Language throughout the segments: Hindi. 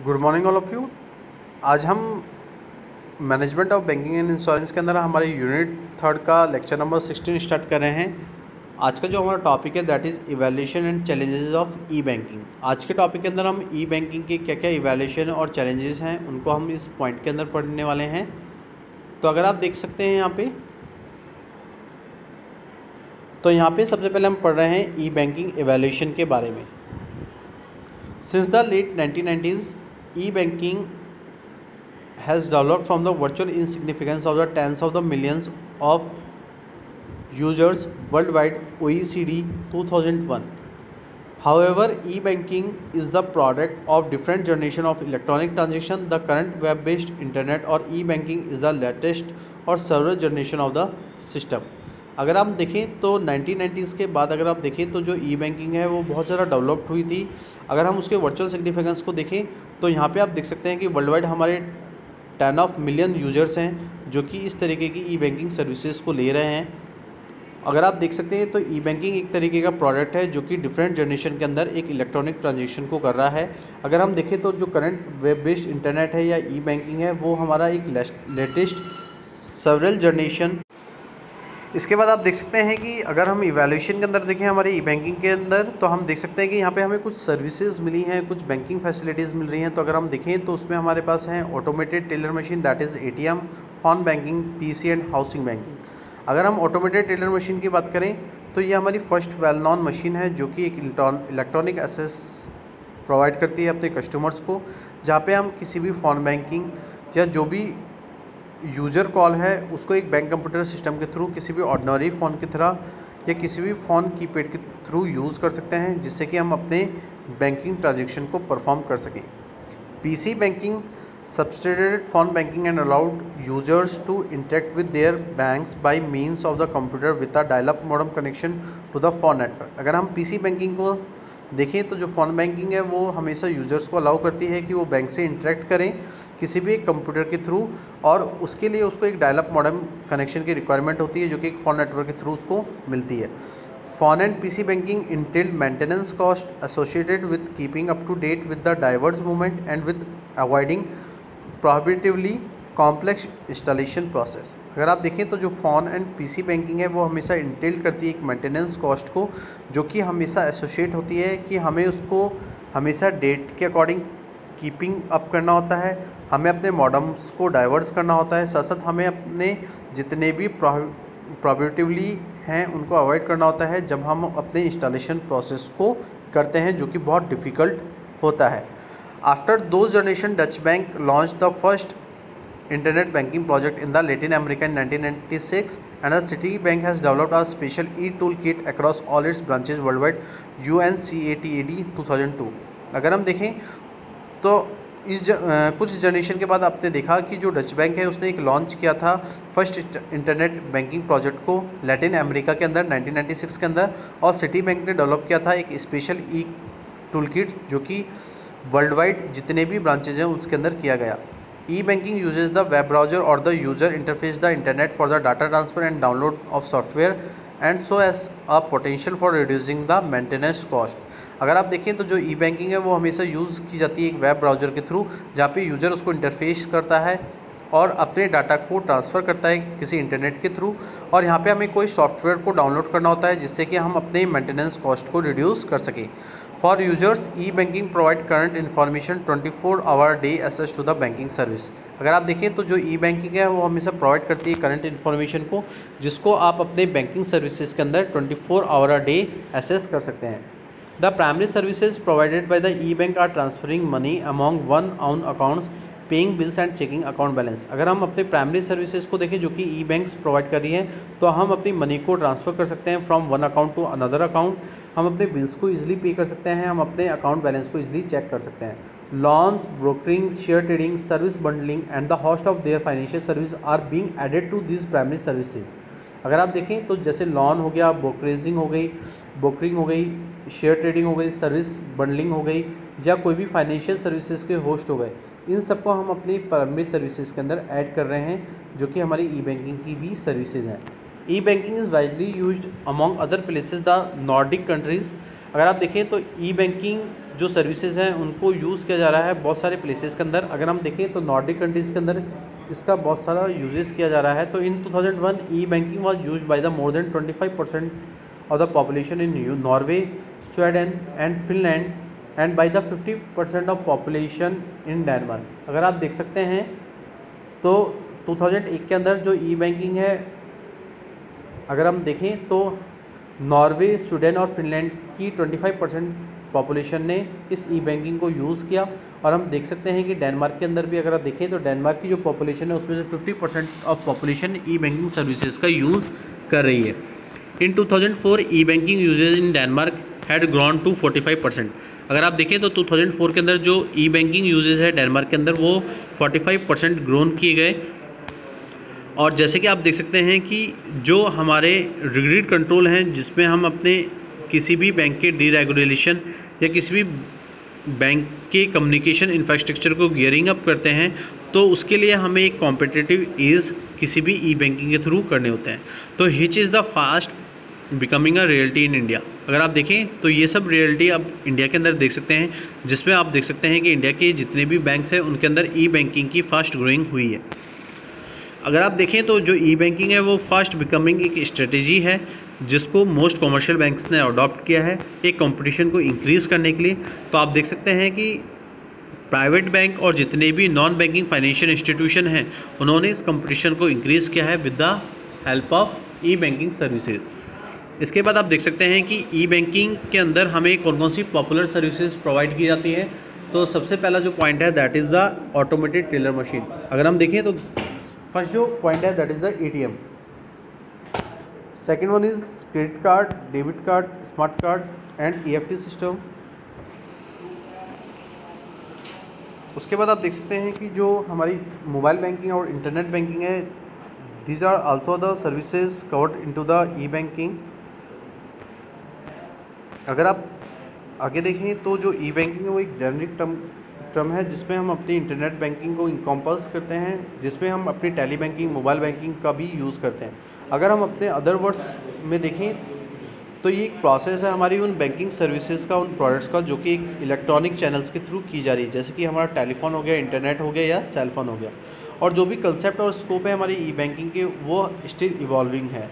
Good morning all of you. आज हम management of banking and insurance के अंदर हमारे यूनिट थर्ड का लेक्चर नंबर 16 स्टार्ट कर रहे हैं। आज का जो हमारा टॉपिक है that is evaluation and challenges of E banking. आज के टॉपिक के अंदर हम ई बैंकिंग के क्या क्या इवैल्यूएशन और चैलेंजेस हैं उनको हम इस पॉइंट के अंदर पढ़ने वाले हैं। तो अगर आप देख सकते हैं यहाँ पे सबसे पहले हम पढ़ रहे हैं ई बैंकिंग इवैल्यूएशन के बारे में। Since the late 1990s, e-banking has developed from the virtual insignificance of the tens of the millions of users worldwide. OECD 2001. However, e-banking is the product of different generation of electronic transaction. The current web-based internet or e-banking is the latest or several generation of the system. अगर आप देखें तो 1990s के बाद अगर आप देखें तो जो ई बैंकिंग है वो बहुत ज़्यादा डेवलप्ड हुई थी। अगर हम उसके वर्चुअल सिग्निफिकेंस को देखें तो यहाँ पे आप देख सकते हैं कि वर्ल्ड वाइड हमारे 10 ऑफ मिलियन यूजर्स हैं जो कि इस तरीके की ई बैंकिंग सर्विसेज को ले रहे हैं। अगर आप देख सकते हैं तो ई बैंकिंग एक तरीके का प्रोडक्ट है जो कि डिफरेंट जनरेशन के अंदर एक इलेक्ट्रॉनिक ट्रांजेक्शन को कर रहा है। अगर हम देखें तो जो करंट वेब बेस्ड इंटरनेट है या ई बैंकिंग है वो हमारा एक लेटेस्ट सेवरल जनरेशन। इसके बाद आप देख सकते हैं कि अगर हम इवैल्यूएशन के अंदर देखें हमारे ई बैंकिंग के अंदर तो हम देख सकते हैं कि यहाँ पे हमें कुछ सर्विसेज मिली हैं, कुछ बैंकिंग फैसिलिटीज़ मिल रही हैं। तो अगर हम देखें तो उसमें हमारे पास हैं automated teller machine that is ATM, phone banking, PC and housing banking. अगर हम ऑटोमेटेड टेलर मशीन की बात करें तो ये हमारी फर्स्ट वेल नॉन मशीन है जो कि एक इलेक्ट्रॉनिक एक्सेस प्रोवाइड करती है अपने कस्टमर्स को, जहाँ पर हम किसी भी फ़ोन बैंकिंग या जो भी यूज़र कॉल है उसको एक बैंक कंप्यूटर सिस्टम के थ्रू किसी भी ऑर्डिनरी फ़ोन की तरह या किसी भी फ़ोन कीपैड के थ्रू यूज़ कर सकते हैं जिससे कि हम अपने बैंकिंग ट्रांजैक्शन को परफॉर्म कर सकें। PC banking substituted phone banking and allowed users to interact with their banks by means of the computer with a dial-up modem connection to the phone network। अगर हम PC बैंकिंग को देखें तो जो फ़ोन बैंकिंग है वो हमेशा यूज़र्स को अलाउ करती है कि वो बैंक से इंटरेक्ट करें किसी भी एक कंप्यूटर के थ्रू, और उसके लिए उसको एक डायल अप मॉडेम कनेक्शन की रिक्वायरमेंट होती है जो कि एक फ़ोन नेटवर्क के थ्रू उसको मिलती है। Phone and PC banking entailed maintenance cost associated with keeping up to date with the diverse movement and with avoiding prohibitively complex installation process. अगर आप देखें तो जो फ़ोन एंड PC बैंकिंग है वो हमेशा इंटेल करती है एक मेंटेनेंस कॉस्ट को जो कि हमेशा एसोसिएट होती है कि हमें उसको हमेशा डेट के अकॉर्डिंग कीपिंग अप करना होता है, हमें अपने मॉडम्स को डाइवर्स करना होता है, साथ साथ हमें अपने जितने भी प्रोहिबिटिवली हैं उनको अवॉइड करना होता है जब हम अपने इंस्टॉलेशन प्रोसेस को करते हैं जो कि बहुत डिफ़िकल्ट होता है। आफ्टर दो generation Dutch bank launch the first internet banking project in the Latin America in 1996 and the Citibank has developed a special e-toolkit across all its branches worldwide UNCATAD 2002। अगर हम देखें तो कुछ जनरेशन के बाद आपने देखा कि जो डच बैंक है उसने एक लॉन्च किया था फर्स्ट इंटरनेट बैंकिंग प्रोजेक्ट को लैटिन अमेरिका के अंदर 1996 के अंदर, और सिटी बैंक ने डेवलप किया था एक स्पेशल ई टूलकिट जो कि वर्ल्ड वाइड जितने भी ब्रांचेज हैं उसके अंदर किया गया। E-banking uses the web browser or the user interface the internet for the data transfer and download of software and so as a potential for reducing the maintenance cost। अगर आप देखें तो जो ई बैंकिंग है वो हमेशा यूज़ की जाती है एक वेब ब्राउज़र के थ्रू जहाँ पे यूज़र उसको इंटरफेस करता है और अपने डाटा को ट्रांसफ़र करता है किसी इंटरनेट के थ्रू, और यहाँ पे हमें कोई सॉफ्टवेयर को डाउनलोड करना होता है जिससे कि हम अपने मेंटेनेंस कॉस्ट को रिड्यूस कर सकें। For users e banking provide current information 24 hour day access to the banking service. अगर आप देखें तो जो ई बैंकिंग है वो हमेशा प्रोवाइड करती है करंट इन्फॉर्मेशन को जिसको आप अपने बैंकिंग सर्विसेज के अंदर 24 आवर अ डे एक्सेस कर सकते हैं। The primary services provided by the e bank are transferring money among one on accounts, paying bills and checking account balance. अगर हम अपने प्राइमरी सर्विसेज को देखें जो कि ई बैंक्स प्रोवाइड कर रही हैं तो हम अपनी मनी को ट्रांसफ़र कर सकते हैं from one account to another account, हम अपने बिल्स को ईजिली पे कर सकते हैं, हम अपने अकाउंट बैलेंस को ईजिली चेक कर सकते हैं। Loans, brokering, share trading, service bundling and the host of their financial service are being added to this primary services. अगर आप देखें तो जैसे लोन हो गया, ब्रोकरेजिंग हो गई, ब्रोकरिंग हो गई, शेयर ट्रेडिंग हो गई, सर्विस बंडलिंग हो गई, या कोई भी फाइनेंशियल सर्विसेज के होस्ट हो गए, इन सबको हम अपनी प्राइमरी सर्विसेज के अंदर ऐड कर रहे हैं जो कि हमारी ई बैंकिंग की भी सर्विसेज हैं। E banking is widely used among other places the Nordic countries. अगर आप देखें तो ई बैंकिंग जो सर्विसेज हैं उनको यूज़ किया जा रहा है बहुत सारे प्लेसेस के अंदर। अगर हम देखें तो नॉर्डिक कंट्रीज़ के अंदर इसका बहुत सारा यूजेस किया जा रहा है। तो in 2001 E banking was used by the more than 25% of the population in Norway, Sweden and Finland and by the 50% of population in Denmark. अगर आप देख सकते हैं तो 2001 के अंदर जो ई बैंकिंग है, अगर हम देखें तो नॉर्वे, स्वीडन और फिनलैंड की 25% पॉपुलेशन ने इस ई बैंकिंग को यूज़ किया। और हम देख सकते हैं कि डेनमार्क के अंदर भी अगर आप देखें तो डेनमार्क की जो पॉपुलेशन है उसमें से 50% of population E banking services का यूज़ कर रही है। In 2004 E banking usages in Denmark had grown to 45%। अगर आप देखें तो 2004 के अंदर जो ई बैंकिंग यूजेज है डेनमार्क के अंदर वो 45% ग्रोन किए गए। और जैसे कि आप देख सकते हैं कि जो हमारे रिग्रेड कंट्रोल हैं जिसमें हम अपने किसी भी बैंक के डीरेगुलेशन या किसी भी बैंक के कम्युनिकेशन इंफ्रास्ट्रक्चर को गियरिंग अप करते हैं, तो उसके लिए हमें एक कॉम्पिटिटिव एज किसी भी ई बैंकिंग के थ्रू करने होते हैं। तो hitch is the fast becoming a reality in India. अगर आप देखें तो ये सब रियलिटी आप इंडिया के अंदर देख सकते हैं, जिसमें आप देख सकते हैं कि इंडिया के जितने भी बैंक्स हैं उनके अंदर ई बैंकिंग की फास्ट ग्रोइंग हुई है। अगर आप देखें तो जो ई बैंकिंग है वो फास्ट बिकमिंग एक स्ट्रेटेजी है जिसको मोस्ट कॉमर्शियल बैंक्स ने अडॉप्ट किया है एक कंपटीशन को इंक्रीज़ करने के लिए। तो आप देख सकते हैं कि प्राइवेट बैंक और जितने भी नॉन बैंकिंग फाइनेंशियल इंस्टीट्यूशन हैं उन्होंने इस कंपटीशन को इंक्रीज़ किया है with the help of E banking services. इसके बाद आप देख सकते हैं कि ई बैंकिंग के अंदर हमें कौन कौन सी पॉपुलर सर्विसेज प्रोवाइड की जाती है। तो सबसे पहला जो पॉइंट है that is the automated teller machine. अगर हम देखें तो फर्स्ट जो पॉइंट है that is the ATM। Second one is credit card, debit card, smart card and EFT system. उसके बाद आप देख सकते हैं कि जो हमारी मोबाइल बैंकिंग और इंटरनेट बैंकिंग है, these are also the services covered into the e banking. अगर आप आगे देखें तो जो ई बैंकिंग है वो एक जेनरिक टर्म है जिसमें हम अपनी इंटरनेट बैंकिंग को इनकम्पल्स करते हैं, जिसमें हम अपनी टेली बैंकिंग, मोबाइल बैंकिंग का भी यूज़ करते हैं। अगर हम अपने अदर वर्ड्स में देखें तो ये एक प्रोसेस है हमारी उन बैंकिंग सर्विसेज का, उन प्रोडक्ट्स का जो कि एक इलेक्ट्रॉनिक चैनल्स के थ्रू की जा रही है, जैसे कि हमारा टेलीफोन हो गया, इंटरनेट हो गया या सेल फोन हो गया। और जो भी कंसेप्ट और स्कोप है हमारी ई बैंकिंग के वो स्टिल इवॉल्विंग है।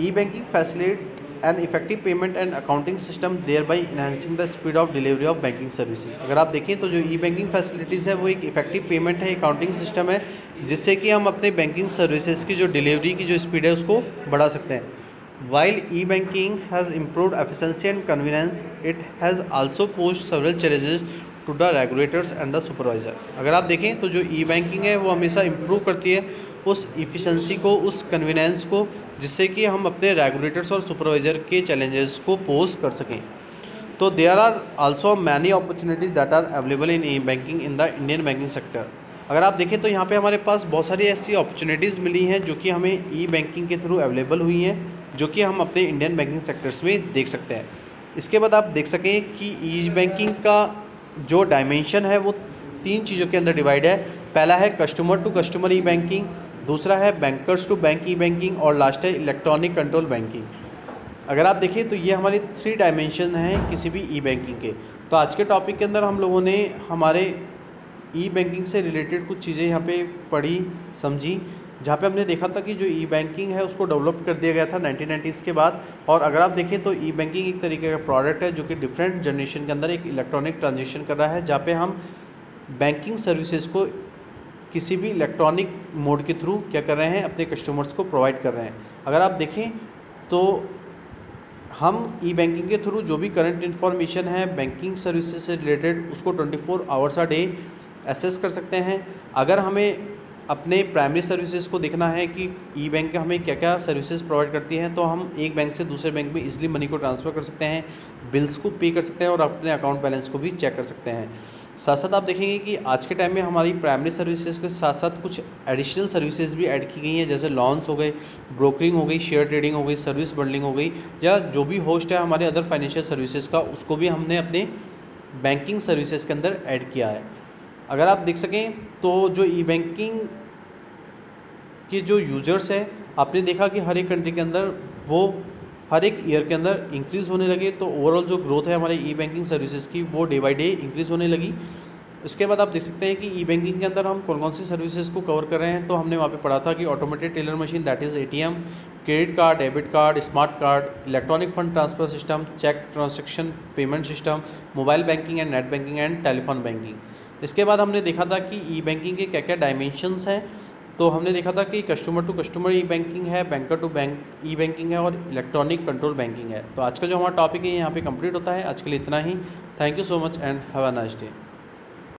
E banking facilitate an effective payment and accounting system thereby enhancing the speed of delivery of banking services. अगर आप देखें तो जो ई बैंकिंग फैसिलिटीज़ है वो एक इफेक्टिव पेमेंट है, अकाउंटिंग सिस्टम है जिससे कि हम अपने बैंकिंग सर्विसेज की जो डिलीवरी की जो स्पीड है उसको बढ़ा सकते हैं। While e banking has improved efficiency and convenience, it has also posed several challenges to the regulators and the supervisor. अगर आप देखें तो जो ई बैंकिंग है वो हमेशा इम्प्रूव करती है उस इफ़िशेंसी को, उस कन्वीनियंस को, जिससे कि हम अपने रेगुलेटर्स और सुपरवाइजर के चैलेंजेस को पोज कर सकें। तो there are also many opportunities that are available in e banking in the Indian banking sector. अगर आप देखें तो यहाँ पे हमारे पास बहुत सारी ऐसी अपॉर्चुनिटीज़ मिली हैं जो कि हमें ई बैंकिंग के थ्रू अवेलेबल हुई हैं, जो कि हम अपने इंडियन बैंकिंग सेक्टर्स में देख सकते हैं। इसके बाद आप देख सकें कि ई बैंकिंग का जो डायमेंशन है वो 3 चीज़ों के अंदर डिवाइड है। पहला है customer to customer E banking, दूसरा है bankers to bank E banking और लास्ट है इलेक्ट्रॉनिक कंट्रोल बैंकिंग। अगर आप देखें तो ये हमारे 3 डायमेंशन हैं किसी भी ई बैंकिंग के। तो आज के टॉपिक के अंदर हम लोगों ने हमारे ई बैंकिंग से रिलेटेड कुछ चीज़ें यहाँ पे पढ़ी, समझी, जहाँ पे हमने देखा था कि जो ई बैंकिंग है उसको डेवलप कर दिया गया था 1990s के बाद। और अगर आप देखें तो ई बैंकिंग एक तरीके का प्रोडक्ट है जो कि डिफरेंट जनरेशन के अंदर एक इलेक्ट्रॉनिक ट्रांजेक्शन कर रहा है, जहाँ पे हम बैंकिंग सर्विसेज को किसी भी इलेक्ट्रॉनिक मोड के थ्रू क्या कर रहे हैं, अपने कस्टमर्स को प्रोवाइड कर रहे हैं। अगर आप देखें तो हम ई बैंकिंग के थ्रू जो भी करंट इन्फॉर्मेशन है बैंकिंग सर्विसेज से रिलेटेड उसको 24 आवर्स अ डे एसेस कर सकते हैं। अगर हमें अपने प्राइमरी सर्विसेज को देखना है कि ई बैंक हमें क्या क्या सर्विसेज प्रोवाइड करती हैं, तो हम एक बैंक से दूसरे बैंक में इजीली मनी को ट्रांसफ़र कर सकते हैं, बिल्स को पे कर सकते हैं और अपने अकाउंट बैलेंस को भी चेक कर सकते हैं। साथ साथ आप देखेंगे कि आज के टाइम में हमारी प्राइमरी सर्विसेज के साथ साथ कुछ एडिशनल सर्विसेज भी ऐड की गई हैं, जैसे लॉन्स हो गए, ब्रोकरिंग हो गई, शेयर ट्रेडिंग हो गई, सर्विस बंडलिंग हो गई, या जो भी होस्ट है हमारे अदर फाइनेंशियल सर्विसेज का, उसको भी हमने अपने बैंकिंग सर्विसेज के अंदर ऐड किया है। अगर आप देख सकें तो जो ई बैंकिंग के जो यूज़र्स हैं, आपने देखा कि हर एक कंट्री के अंदर वो हर एक ईयर के अंदर इंक्रीज़ होने लगे, तो ओवरऑल जो ग्रोथ है हमारे ई बैंकिंग सर्विसेज की वो डे बाय डे इंक्रीज़ होने लगी। इसके बाद आप देख सकते हैं कि ई बैंकिंग के अंदर हम कौन कौन सी सर्विसेज को कवर कर रहे हैं। तो हमने वहाँ पे पढ़ा था कि automated teller machine that is ATM, credit card, debit card, smart card, electronic fund transfer system, check transaction payment system, mobile banking and net banking and telephone banking. इसके बाद हमने देखा था कि ई बैंकिंग के क्या क्या डायमेंशंस हैं। तो हमने देखा था कि customer to customer E banking है, banker to bank E banking है और इलेक्ट्रॉनिक कंट्रोल बैंकिंग है। तो आज का जो हमारा टॉपिक है यहाँ पे कंप्लीट होता है। आज के लिए इतना ही। Thank you so much and have a nice day.